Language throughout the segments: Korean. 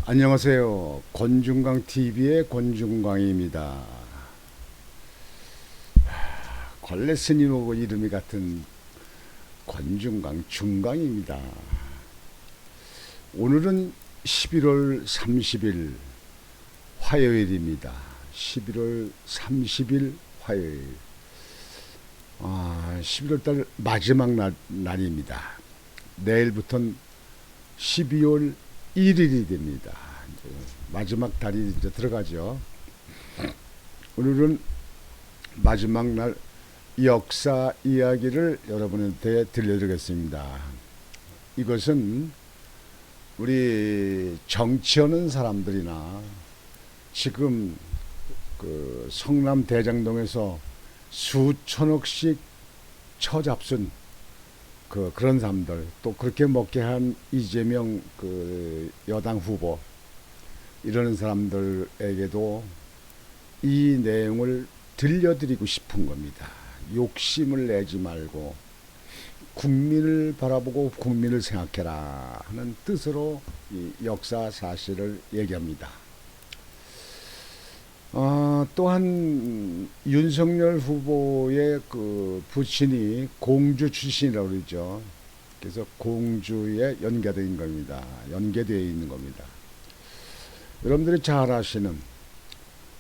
안녕하세요. 권중광TV의 권중광입니다. 걸레 스님하고 이름이 같은 권중광 중광입니다. 오늘은 11월 30일 화요일입니다. 11월 30일 화요일. 11월달 마지막 날입니다. 내일부터는 12월 1일이 됩니다. 이제 마지막 달이 이제 들어가죠. 오늘은 마지막 날 역사 이야기를 여러분한테 들려드리겠습니다. 이것은 우리 정치하는 사람들이나 지금 그 성남 대장동에서 수천억씩 처잡순 그런 사람들, 또 그렇게 먹게 한 이재명 그 여당 후보, 이러는 사람들에게도 이 내용을 들려드리고 싶은 겁니다. 욕심을 내지 말고 국민을 바라보고 국민을 생각해라 하는 뜻으로 이 역사 사실을 얘기합니다. 또한 윤석열 후보의 그 부친이 공주 출신이라고 그러죠. 그래서 공주에 연계되어 있는 겁니다. 연계되어 있는 겁니다. 여러분들이 잘 아시는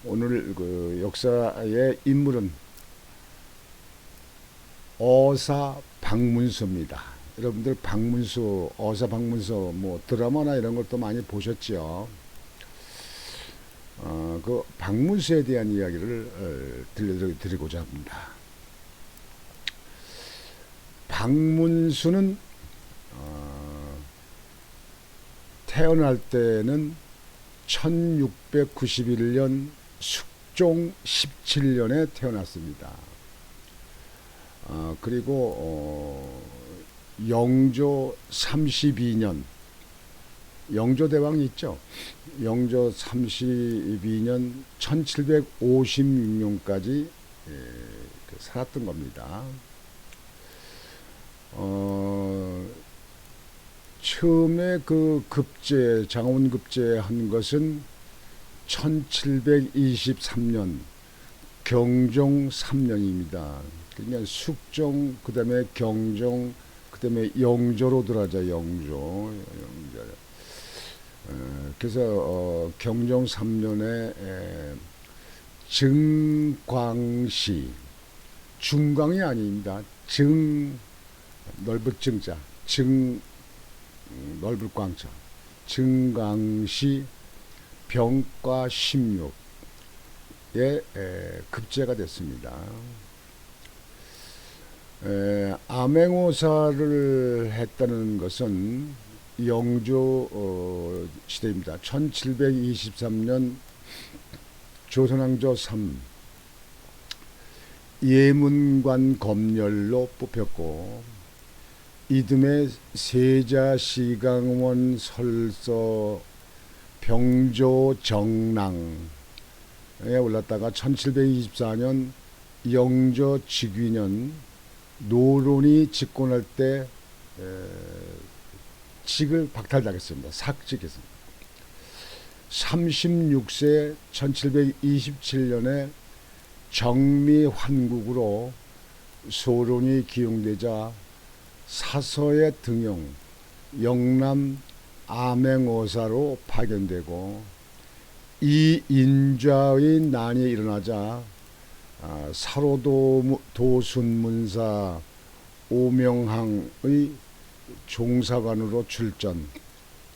오늘 그 역사의 인물은 어사 박문수입니다. 여러분들 박문수, 어사 박문수 뭐 드라마나 이런 것도 많이 보셨죠. 그 박문수에 대한 이야기를 들려드리고자 합니다. 박문수는 태어날 때는 1691년 숙종 17년에 태어났습니다. 그리고 영조 32년, 영조대왕 있죠. 영조 32년 1756년까지 살았던 겁니다. 처음에 그 급제, 장원급제 한 것은 1723년 경종 3년입니다. 그러니까 숙종, 그 다음에 경종, 그 다음에 영조로 들어가죠. 영조. 그래서 경종 3년에 증광시, 중광이 아닙니다. 넓을 증자, 넓을 광자, 증광시 병과 16에 급제가 됐습니다. 암행어사를 했다는 것은 영조 시대입니다. 1723년 조선왕조 3 예문관 검열로 뽑혔고, 이듬해 세자시강원 설서 병조 정랑에 올랐다가 1724년 영조 직위년 노론이 집권할 때 직을 박탈당했습니다. 삭직했습니다. 36세 1727년에 정미환국으로 소론이 기용되자 사서의 등용, 영남 암행어사로 파견되고, 이 인좌의 난이 일어나자 사로도순문사 오명항의 종사관으로 출전,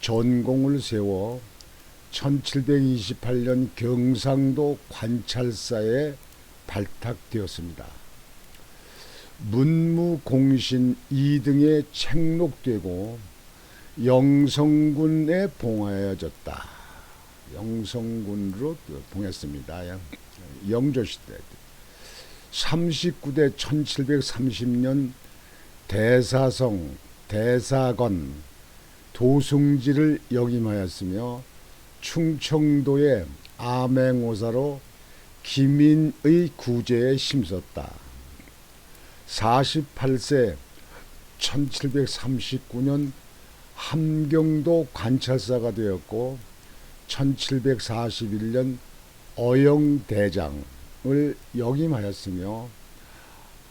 전공을 세워 1728년 경상도 관찰사에 발탁되었습니다. 문무공신 2등에 책록되고 영성군에 봉하여졌다. 영성군으로 봉했습니다. 영조시대 39대 1730년 대사성, 대사건, 도승지를 역임하였으며 충청도의 암행어사로 기민의 구제에 힘썼다. 48세 1739년 함경도 관찰사가 되었고, 1741년 어영대장을 역임하였으며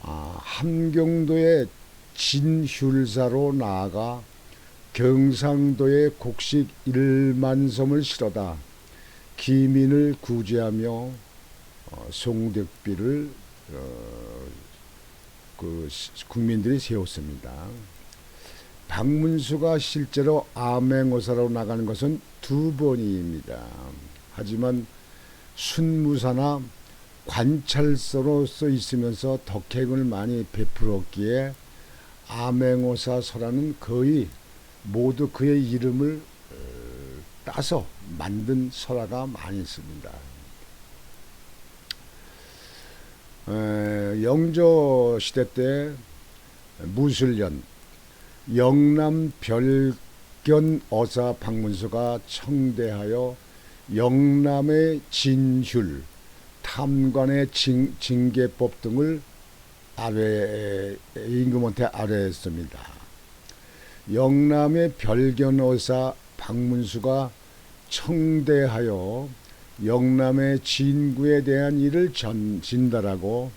함경도의 진휴사로 나아가 경상도의 곡식 1만섬을 실어다 기민을 구제하며 송덕비를 국민들이 세웠습니다. 박문수가 실제로 암행어사로 나가는 것은 2번입니다. 하지만 순무사나 관찰서로서 있으면서 덕행을 많이 베풀었기에 암행어사 설화는 거의 모두 그의 이름을 따서 만든 설화가 많이 있습니다. 영조 시대 때 무술년 영남 별견 어사 박문수가 청대하여 영남의 진휼, 탐관의 징계법 등을 임금한테 아뢰했습니다. 영남의 별견 어사 박문수가 청대하여 영남의 진구에 대한 일을 진달하고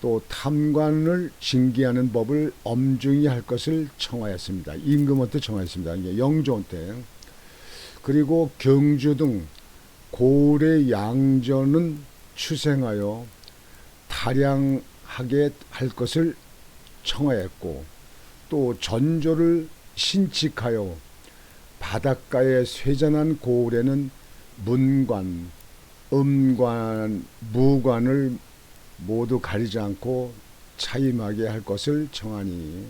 또 탐관을 징계하는 법을 엄중히 할 것을 청하였습니다. 임금한테 청하였습니다. 영조한테. 그리고 경주 등 고래 양전은 추생하여 다량하게 할 것을 청하였고 또 전조를 신칙하여 바닷가에 쇠잔한 고래는 문관, 음관, 무관을 모두 가리지 않고 차임하게 할 것을 청하니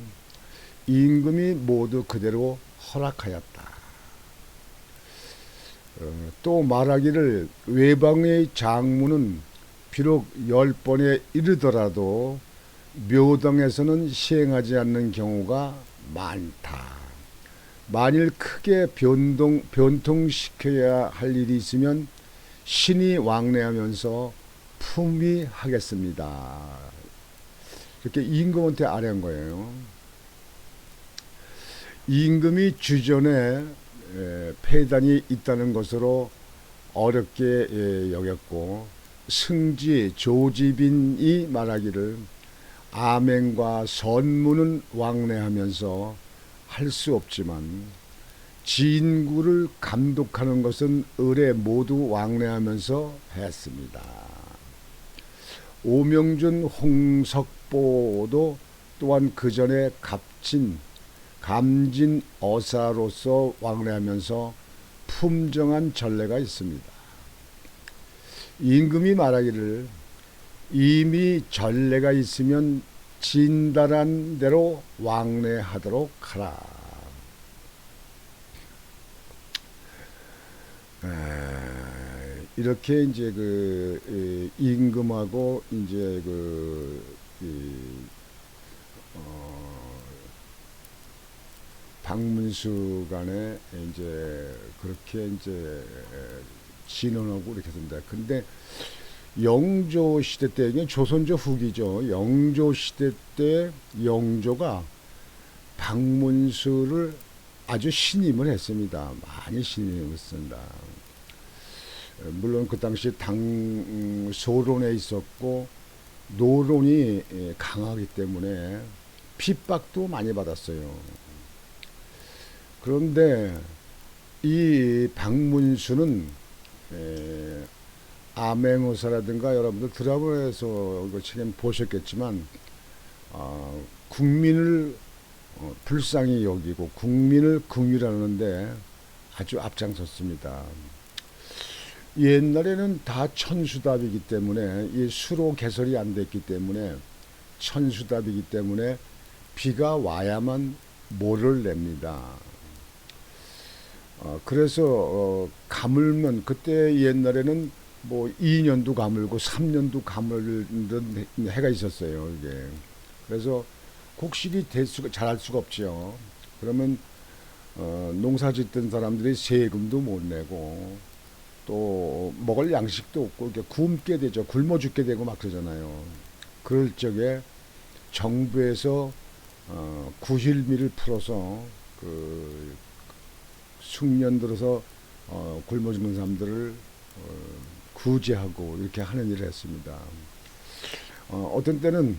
임금이 모두 그대로 허락하였다. 또 말하기를 외방의 장문은 비록 10번에 이르더라도 묘당에서는 시행하지 않는 경우가 많다. 만일 크게 변통시켜야 할 일이 있으면 신이 왕래하면서 품위하겠습니다. 이렇게 임금한테 아뢰한 거예요. 임금이 주전에 폐단이 있다는 것으로 어렵게 여겼고 승지 조지빈이 말하기를 아맹과 선무는 왕래하면서 할 수 없지만 진구를 감독하는 것은 을에 모두 왕래하면서 했습니다. 오명준 홍석보도 또한 그 전에 감진 어사로서 왕래하면서 품정한 전례가 있습니다. 임금이 말하기를 이미 전례가 있으면 진달한 대로 왕래하도록 하라. 이렇게 이제 임금하고 이제 박문수 간에 이제 그렇게 이제 진언하고 이렇게 됩니다. 근데 영조 시대 때, 이게 조선조 후기죠. 영조 시대 때 영조가 박문수를 아주 신임을 했습니다. 많이 신임을 했습니다. 물론 그 당시 소론에 있었고 노론이 강하기 때문에 핍박도 많이 받았어요. 그런데 이 박문수는 암행어사라든가 여러분들 드라마에서 지금 보셨겠지만 국민을 불쌍히 여기고 국민을 긍휼하는데 아주 앞장섰습니다. 옛날에는 다 천수답이기 때문에 이 수로 개설이 안 됐기 때문에 천수답이기 때문에 비가 와야만 모를 냅니다. 그래서 가물면 그때 옛날에는 뭐 2년도 가물고 3년도 가물던 해가 있었어요. 이게. 그래서 곡식이 잘할 수가 없죠. 그러면 농사 짓던 사람들이 세금도 못 내고 또 먹을 양식도 없고 이렇게 굶게 되죠. 굶어 죽게 되고 막 그러잖아요. 그럴 적에 정부에서 구실미를 풀어서 그 숙련 들어서 굶어 죽는 사람들을 구제하고 이렇게 하는 일을 했습니다. 어떤 때는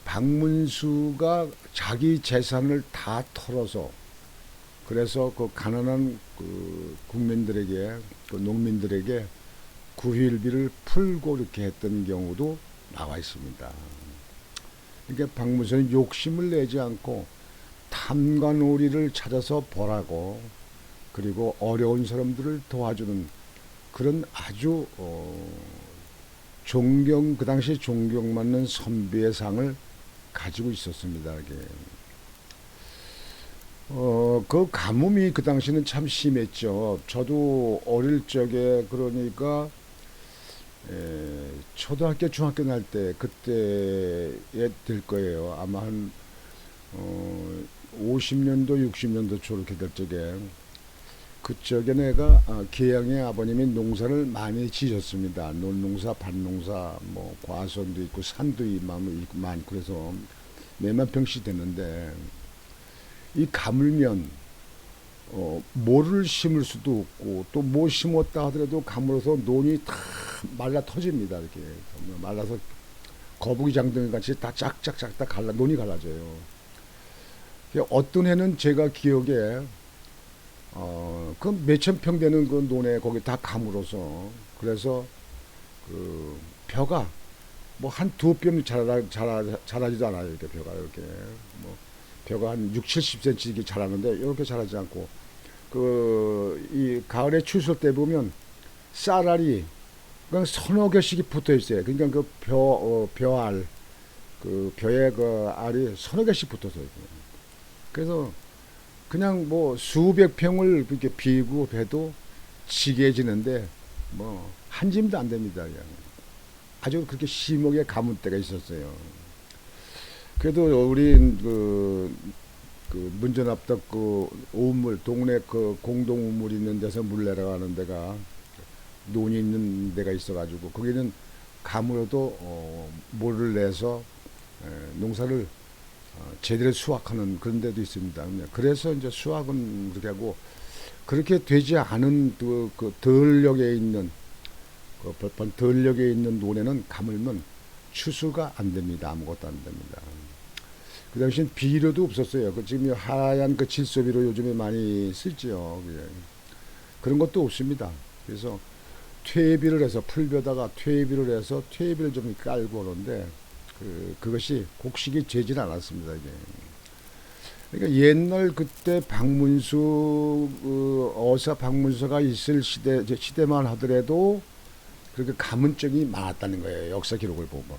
박문수가 자기 재산을 다 털어서 그래서 그 가난한 그 국민들에게 그 농민들에게 구일비를 풀고 이렇게 했던 경우도 나와 있습니다. 그러니까 박문수는 욕심을 내지 않고 탐관오리를 찾아서 벌하고 그리고 어려운 사람들을 도와주는 그런 아주 존경 그 당시 존경받는 선비의 상을 가지고 있었습니다. 이게. 그 가뭄이 그 당시는 참 심했죠. 저도 어릴 적에 그러니까 초등학교 중학교 날 때 그때에 될 거예요. 아마 한 50년도 60년도 초 이렇게 될 적에 그쪽에 내가 계양의 아버님이 농사를 많이 지셨습니다. 논농사, 밭농사, 뭐 과수원도 있고 산도 있고 많고 그래서 몇만 평씩 됐는데 이 가물면 모를 심을 수도 없고 또 뭐 심었다 하더라도 가물어서 논이 다 말라 터집니다. 이렇게 말라서 거북이 장등 같이 다 짝짝짝 다 논이 갈라져요. 어떤 해는 제가 기억에 그 몇천 평 되는 그 논에 거기 다 가물어서 그래서 그 벼가 뭐 한 두 뼘 자라지도 않아요. 이렇게 벼가 이렇게 뭐 벼가 한 6, 70cm 이렇게 자라는데 이렇게 자라지 않고 그 이 가을에 추수 때 보면 쌀알이 그냥 서너 개씩이 붙어 있어요. 그러니까 그 벼알 그 벼에 그 알이 서너 개씩 붙어서 있어요. 그래서 그냥 뭐 수백 평을 그렇게 비고 해도 지게지는데 뭐 한 짐도 안 됩니다. 그냥. 아주 그렇게 심하게 가문 때가 있었어요. 그래도 우린 그 문전 앞덕 그 우물 동네 그 공동 우물 있는 데서 물 내려가는 데가 논이 있는 데가 있어가지고 거기는 가물어도 물을 내서 농사를 제대로 수확하는 그런 데도 있습니다. 그래서 이제 수확은 그렇게 하고 그렇게 되지 않은 그 덜역에 있는 덜역에 있는 논에는 가물면 추수가 안 됩니다. 아무것도 안 됩니다. 그 당시엔 비료도 없었어요. 그 지금 하얀 그 질소비료 요즘에 많이 쓰죠. 그런 것도 없습니다. 그래서 퇴비를 해서 풀벼다가 퇴비를 해서 퇴비를 좀 깔고 그러는데 그것이 곡식이 되질 않았습니다. 이게. 그러니까 옛날 그때 박문수 어사 박문서가 있을 시대만 하더라도 그렇게 가문적이 많았다는 거예요. 역사 기록을 보면.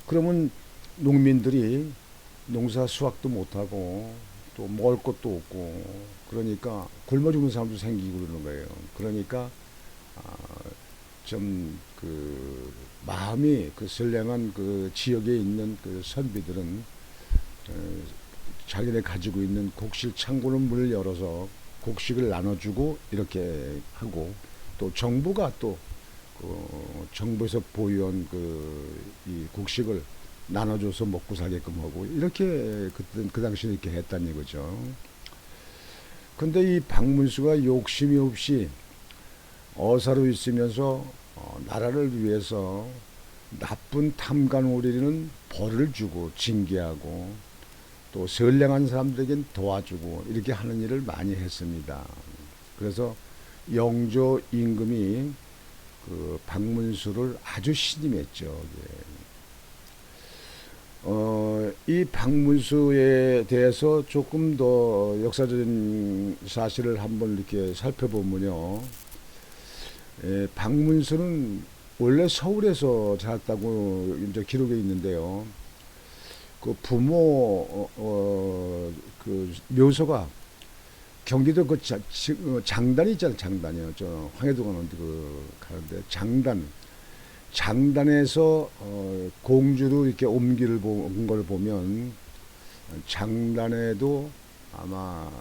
그러면 농민들이 농사 수확도 못하고 또 먹을 것도 없고 그러니까 굶어 죽는 사람도 생기고 그러는 거예요. 그러니까 좀 그 마음이 그 선량한 그 지역에 있는 그 선비들은 자기네 가지고 있는 곡식 창고는 문을 열어서 곡식을 나눠주고 이렇게 하고 또 정부가 또 정부에서 보유한 이 곡식을 나눠줘서 먹고 살게끔 하고 이렇게 그 당시에 이렇게 했다는 이거죠. 근데 이 박문수가 욕심이 없이 어사로 있으면서 나라를 위해서 나쁜 탐관오리는 벌을 주고 징계하고 또 선량한 사람들에겐 도와주고 이렇게 하는 일을 많이 했습니다. 그래서 영조 임금이 그 박문수를 아주 신임했죠. 이 박문수에 대해서 조금 더 역사적인 사실을 한번 이렇게 살펴보면요. 박문수는 원래 서울에서 자랐다고 이제 기록에 있는데요. 그 부모 그 묘소가 경기도 그 장단이 있잖아요. 장단이요. 저 황해도 가는데 장단에서 공주로 이렇게 옮기를 온 걸 보면 장단에도 아마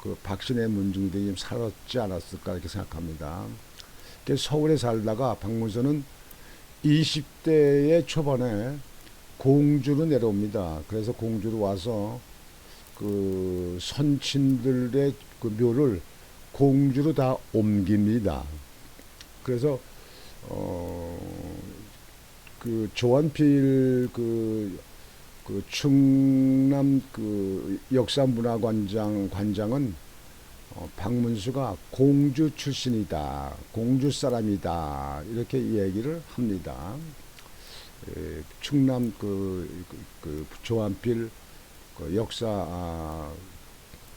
그 박신의 문중들이 살았지 않았을까 이렇게 생각합니다. 서울에 살다가 박문서는 20대의 초반에 공주로 내려옵니다. 그래서 공주로 와서 그 선친들의 그 묘를 공주로 다 옮깁니다. 그래서 어, 그 조한필 그 충남 그 역사문화관장은 박문수가 공주 출신이다, 공주 사람이다 이렇게 얘기를 합니다. 충남 그 조한필 그 역사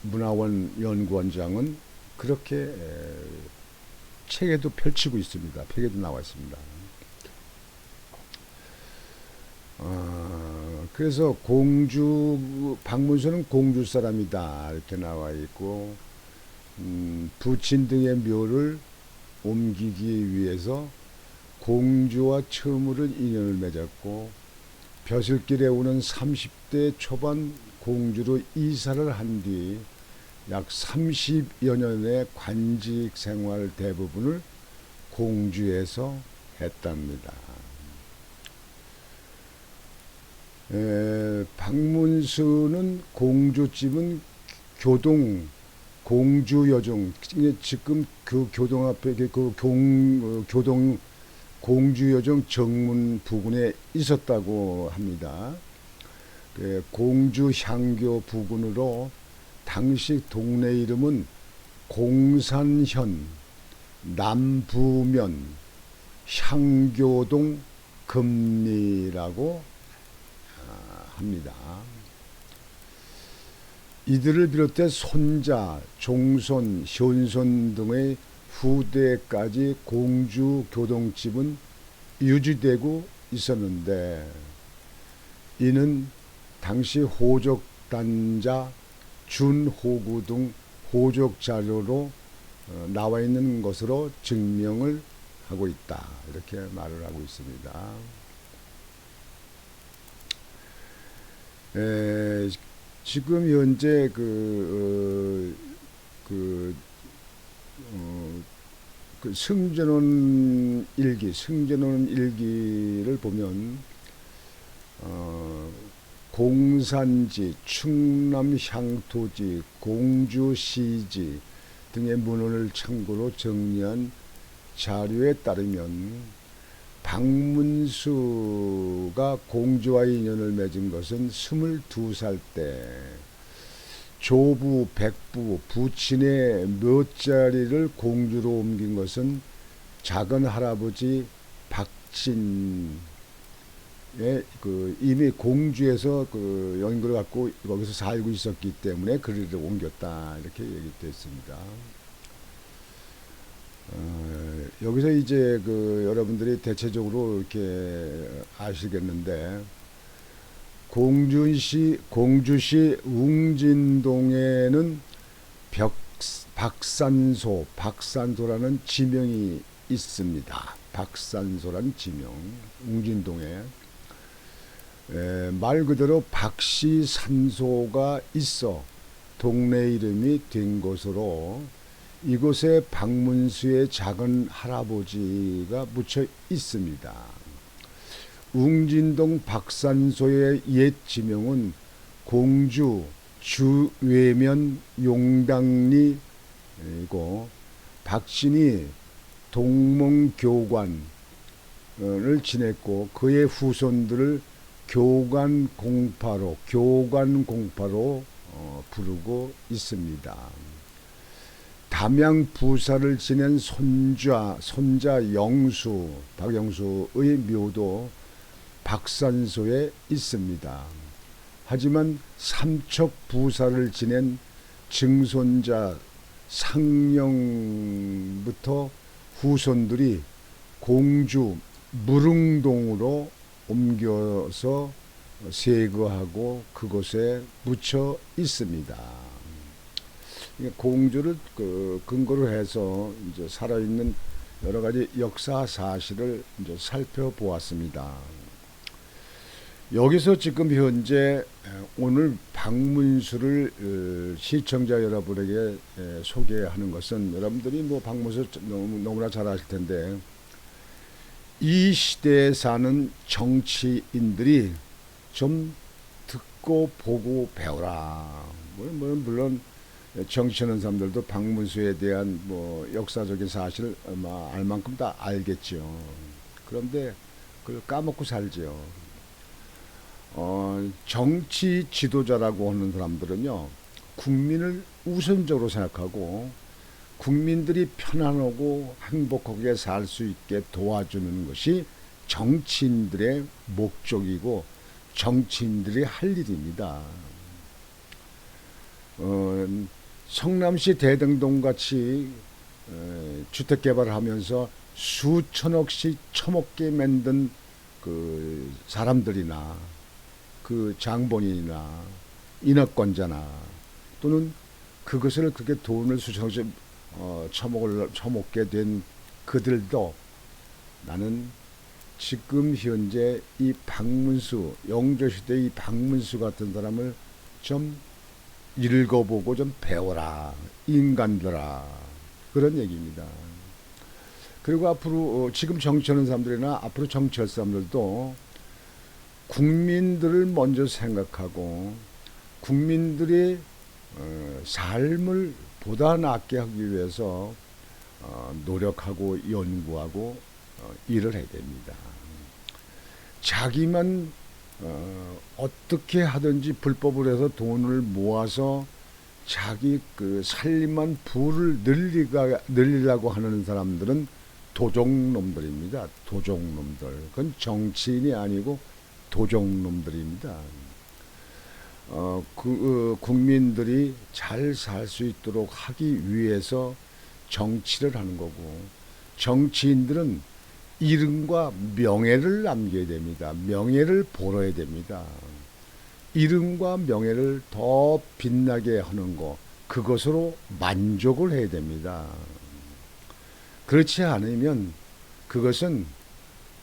문화원 연구원장은 그렇게 책에도 펼치고 있습니다. 책에도 나와 있습니다. 그래서 박문수는 공주 사람이다 이렇게 나와 있고, 부친 등의 묘를 옮기기 위해서 공주와 처음으로 인연을 맺었고, 벼슬길에 오는 30대 초반 공주로 이사를 한 뒤 약 30여 년의 관직 생활 대부분을 공주에서 했답니다. 박문수는 공주집은 공주여종, 지금 그 교동 앞에 교동 공주여종 정문 부근에 있었다고 합니다. 공주향교 부근으로 당시 동네 이름은 공산현, 남부면, 향교동, 금리라고 합니다. 이들을 비롯해 손자, 종손, 현손 등의 후대까지 공주 교동집은 유지되고 있었는데, 이는 당시 호족단자, 준호구 등 호족 자료로 나와 있는 것으로 증명을 하고 있다 이렇게 말을 하고 있습니다. 지금 현재 그 승전원 일기를 보면 공산지, 충남 향토지, 공주시지 등의 문헌을 참고로 정리한 자료에 따르면 박문수가 공주와 인연을 맺은 것은 22살 때 조부, 백부, 부친의 묘자리를 공주로 옮긴 것은 작은 할아버지 박진의 이미 공주에서 그 연고를 갖고 거기서 살고 있었기 때문에 그리를 옮겼다 이렇게 얘기됐습니다. 여기서 이제 여러분들이 대체적으로 이렇게 아시겠는데, 공주시 웅진동에는 박산소라는 지명이 있습니다. 박산소라는 지명, 웅진동에 말 그대로 박씨산소가 있어 동네 이름이 된 것으로 이곳에 박문수의 작은 할아버지가 묻혀 있습니다. 웅진동 박산소의 옛 지명은 공주 주외면 용당리이고, 박신이 동몽교관을 지냈고 그의 후손들을 교관공파로 부르고 있습니다. 담양 부사를 지낸 손자 박영수의 묘도 박산소에 있습니다. 하지만 삼척 부사를 지낸 증손자 상령부터 후손들이 공주 무릉동으로 옮겨서 세거하고 그곳에 묻혀 있습니다. 공주를 근거로 해서 이제 살아있는 여러 가지 역사 사실을 이제 살펴보았습니다. 여기서 지금 현재 오늘 박문수를 시청자 여러분에게 소개하는 것은, 여러분들이 뭐 박문수 너무나 잘 아실 텐데, 이 시대에 사는 정치인들이 좀 듣고 보고 배워라. 물론 정치하는 사람들도 박문수에 대한 뭐 역사적인 사실을 아마 알 만큼 다 알겠죠. 그런데 그걸 까먹고 살죠. 정치 지도자라고 하는 사람들은요, 국민을 우선적으로 생각하고 국민들이 편안하고 행복하게 살 수 있게 도와주는 것이 정치인들의 목적이고 정치인들이 할 일입니다. 성남시 대등동 같이 주택 개발을 하면서 수천억씩 처먹게 만든 그 사람들이나 그 장본인이나 인허권자나 또는 그것을 그렇게 돈을 수천억씩 처먹게 된 그들도 나는 지금 현재 이 박문수, 영조시대 이 박문수 같은 사람을 좀 읽어보고 좀 배워라, 인간들아, 그런 얘기입니다. 그리고 앞으로 지금 정치하는 사람들이나 앞으로 정치할 사람들도 국민들을 먼저 생각하고 국민들의 삶을 보다 낫게 하기 위해서 노력하고 연구하고 일을 해야 됩니다. 자기만 어떻게 하든지 불법을 해서 돈을 모아서 자기 그 살림만 부를 늘리려고 하는 사람들은 도적놈들입니다. 도적놈들. 그건 정치인이 아니고 도적놈들입니다. 국민들이 잘 살 수 있도록 하기 위해서 정치를 하는 거고, 정치인들은 이름과 명예를 남겨야 됩니다. 명예를 벌어야 됩니다. 이름과 명예를 더 빛나게 하는 것, 그것으로 만족을 해야 됩니다. 그렇지 않으면 그것은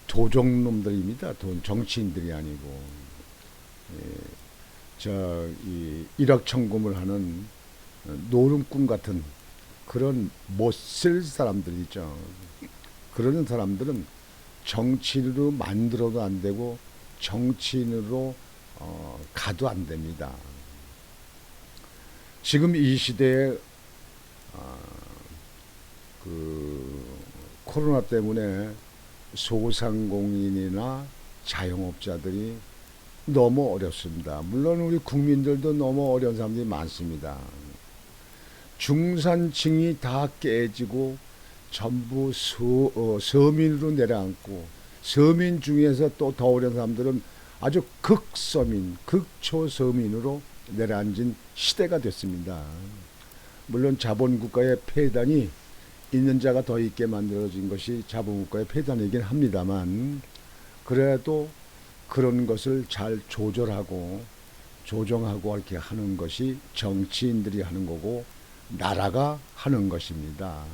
도적놈들입니다. 정치인들이 아니고. 일확천금을 하는 노름꾼 같은 그런 못쓸 사람들이죠. 그런 사람들은 정치인으로 만들어도 안 되고 정치인으로 가도 안 됩니다. 지금 이 시대에 그 코로나 때문에 소상공인이나 자영업자들이 너무 어렵습니다. 물론 우리 국민들도 너무 어려운 사람들이 많습니다. 중산층이 다 깨지고 전부 서민으로 내려앉고, 서민 중에서 또 더 어려운 사람들은 아주 극서민, 극초서민으로 내려앉은 시대가 됐습니다. 물론 자본국가의 폐단이 있는 자가 더 있게 만들어진 것이 자본국가의 폐단이긴 합니다만, 그래도 그런 것을 잘 조절하고 조정하고 이렇게 하는 것이 정치인들이 하는 거고 나라가 하는 것입니다.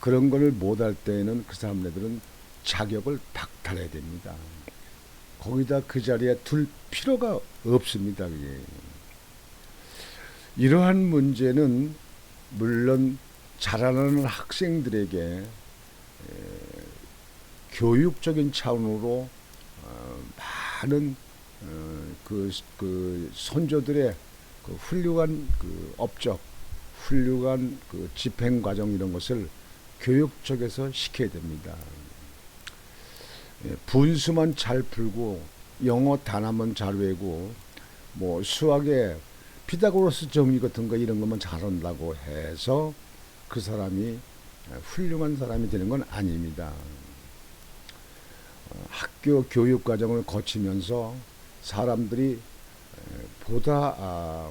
그런 걸 못할 때에는 그 사람들은 자격을 박탈해야 됩니다. 거기다 그 자리에 둘 필요가 없습니다. 그게. 이러한 문제는 물론 자라나는 학생들에게 교육적인 차원으로 많은 그 선조들의 그 훌륭한 그 업적, 훌륭한 그 집행 과정 이런 것을 교육 쪽에서 시켜야 됩니다. 분수만 잘 풀고 영어 단어만 잘 외우고 뭐 수학에 피타고라스 정리 같은 거 이런 것만 잘한다고 해서 그 사람이 훌륭한 사람이 되는 건 아닙니다. 학교 교육 과정을 거치면서 사람들이 보다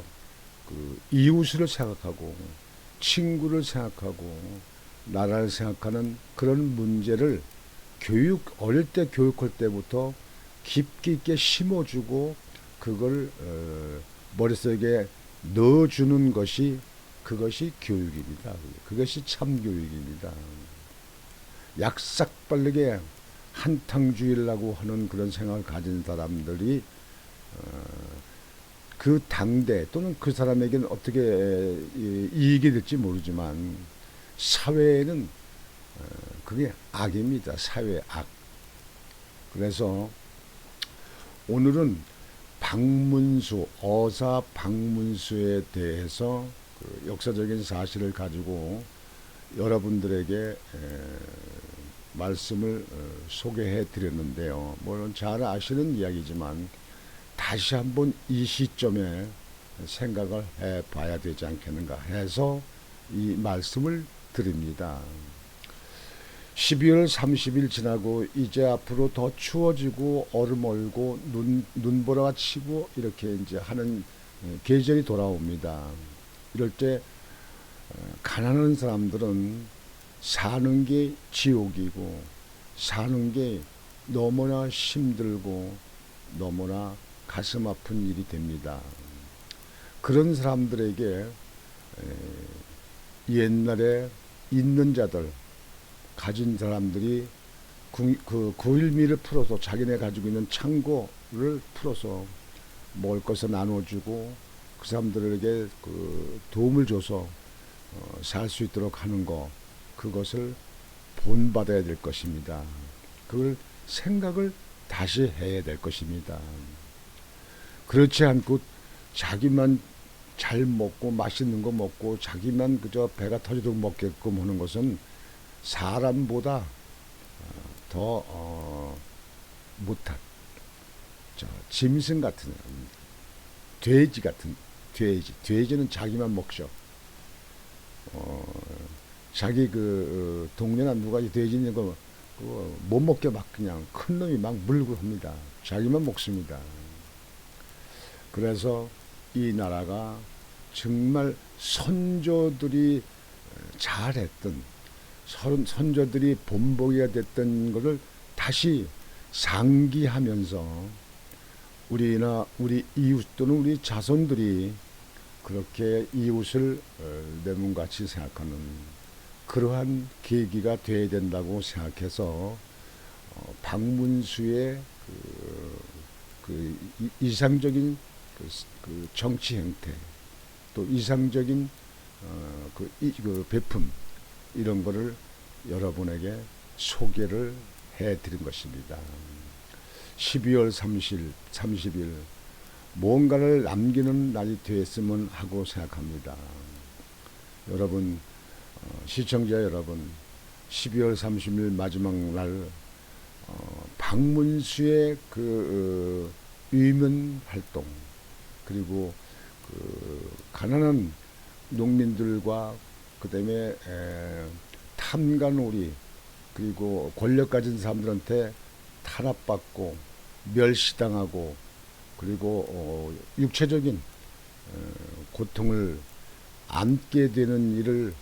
그 이웃을 생각하고 친구를 생각하고 나라를 생각하는 그런 문제를 어릴 때 교육할 때부터 깊이 있게 심어주고 그걸 머릿속에 넣어주는 것이 그것이 교육입니다. 그것이 참교육입니다. 약삭빠르게 한탕주의라고 하는 그런 생각을 가진 사람들이 그 당대 또는 그 사람에게는 어떻게 이익이 될지 모르지만 사회에는 그게 악입니다. 사회 악. 그래서 오늘은 박문수, 어사 박문수에 대해서 그 역사적인 사실을 가지고 여러분들에게 말씀을 소개해 드렸는데요. 물론 잘 아시는 이야기지만 다시 한번 이 시점에 생각을 해 봐야 되지 않겠는가 해서 이 말씀을 드립니다. 12월 30일 지나고 이제 앞으로 더 추워지고 얼음 얼고 눈보라가 치고 이렇게 이제 하는 계절이 돌아옵니다. 이럴 때 가난한 사람들은 사는 게 지옥이고 사는 게 너무나 힘들고 너무나 가슴 아픈 일이 됩니다. 그런 사람들에게 옛날에 있는 자들, 가진 사람들이 그 9.11을 풀어서 자기네 가지고 있는 창고를 풀어서 먹을 것을 나눠주고 그 사람들에게 그 도움을 줘서 살 수 있도록 하는 거, 그것을 본받아야 될 것입니다. 그걸 생각을 다시 해야 될 것입니다. 그렇지 않고 자기만 잘 먹고 맛있는 거 먹고 자기만 그저 배가 터지도록 먹게끔 하는 것은 사람보다 더 못한 짐승 같은 돼지 같은 돼지는 자기만 먹죠. 자기 그 동네나 누가 돼지 있는 거 못 먹게 막 그냥 큰 놈이 막 물고 합니다. 자기만 먹습니다. 그래서 이 나라가 정말 선조들이 잘했던 선조들이 본보기가 됐던 것을 다시 상기하면서 우리나 우리 이웃 또는 우리 자손들이 그렇게 이웃을 내 몸같이 생각하는 그러한 계기가 되어야 된다고 생각해서 박문수의 그 이상적인 그 정치 형태 또 이상적인 그 베품 이런 거를 여러분에게 소개를 해드린 것입니다. 12월 30일 뭔가를 남기는 날이 되었으면 하고 생각합니다. 여러분 시청자 여러분 12월 30일 마지막 날 박문수의 그 위문 활동 그리고 그 가난한 농민들과 그다음에 탐관오리 그리고 권력 가진 사람들한테 탄압받고 멸시당하고 그리고 육체적인 고통을 안게 되는 일을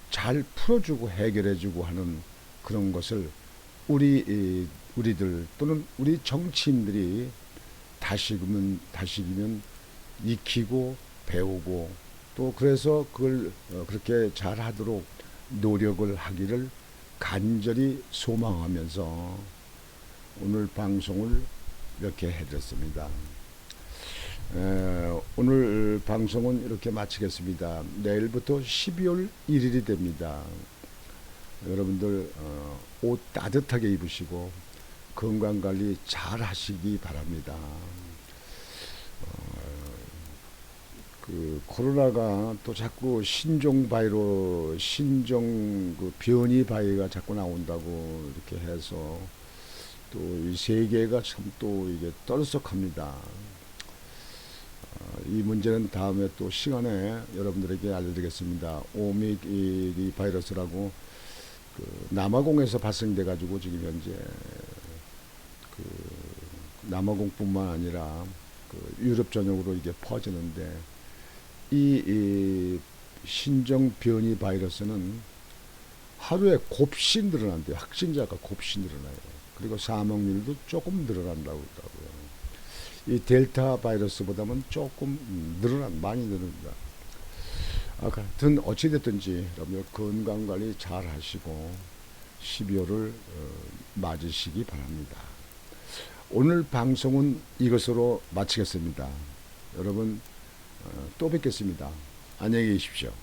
잘 풀어주고 해결해주고 하는 그런 것을 우리들 또는 우리 정치인들이 다시금 익히고 배우고 또 그래서 그걸 그렇게 잘하도록 노력을 하기를 간절히 소망하면서 오늘 방송을 이렇게 해드렸습니다. 오늘 방송은 이렇게 마치겠습니다. 내일부터 12월 1일이 됩니다. 여러분들 옷 따뜻하게 입으시고 건강관리 잘 하시기 바랍니다. 그 코로나가 또 자꾸 신종 그 변이 바이러스가 자꾸 나온다고 이렇게 해서 또 이 세계가 참 또 이게 떠들썩합니다. 이 문제는 다음에 또 시간에 여러분들에게 알려드리겠습니다. 오미크 바이러스라고 그 남아공에서 발생돼 가지고 지금 현재 그 남아공뿐만 아니라 그 유럽 전역으로 이게 퍼지는데 이 신종 변이 바이러스는 하루에 곱씩 늘어난대요. 확진자가 곱씩 늘어나요. 그리고 사망률도 조금 늘어난다고 하더라고요. 이 델타 바이러스보다는 조금 많이 늘어납니다. 하여튼 어찌됐든지 여러분들 건강관리 잘 하시고 12월을 맞으시기 바랍니다. 오늘 방송은 이것으로 마치겠습니다. 여러분 또 뵙겠습니다. 안녕히 계십시오.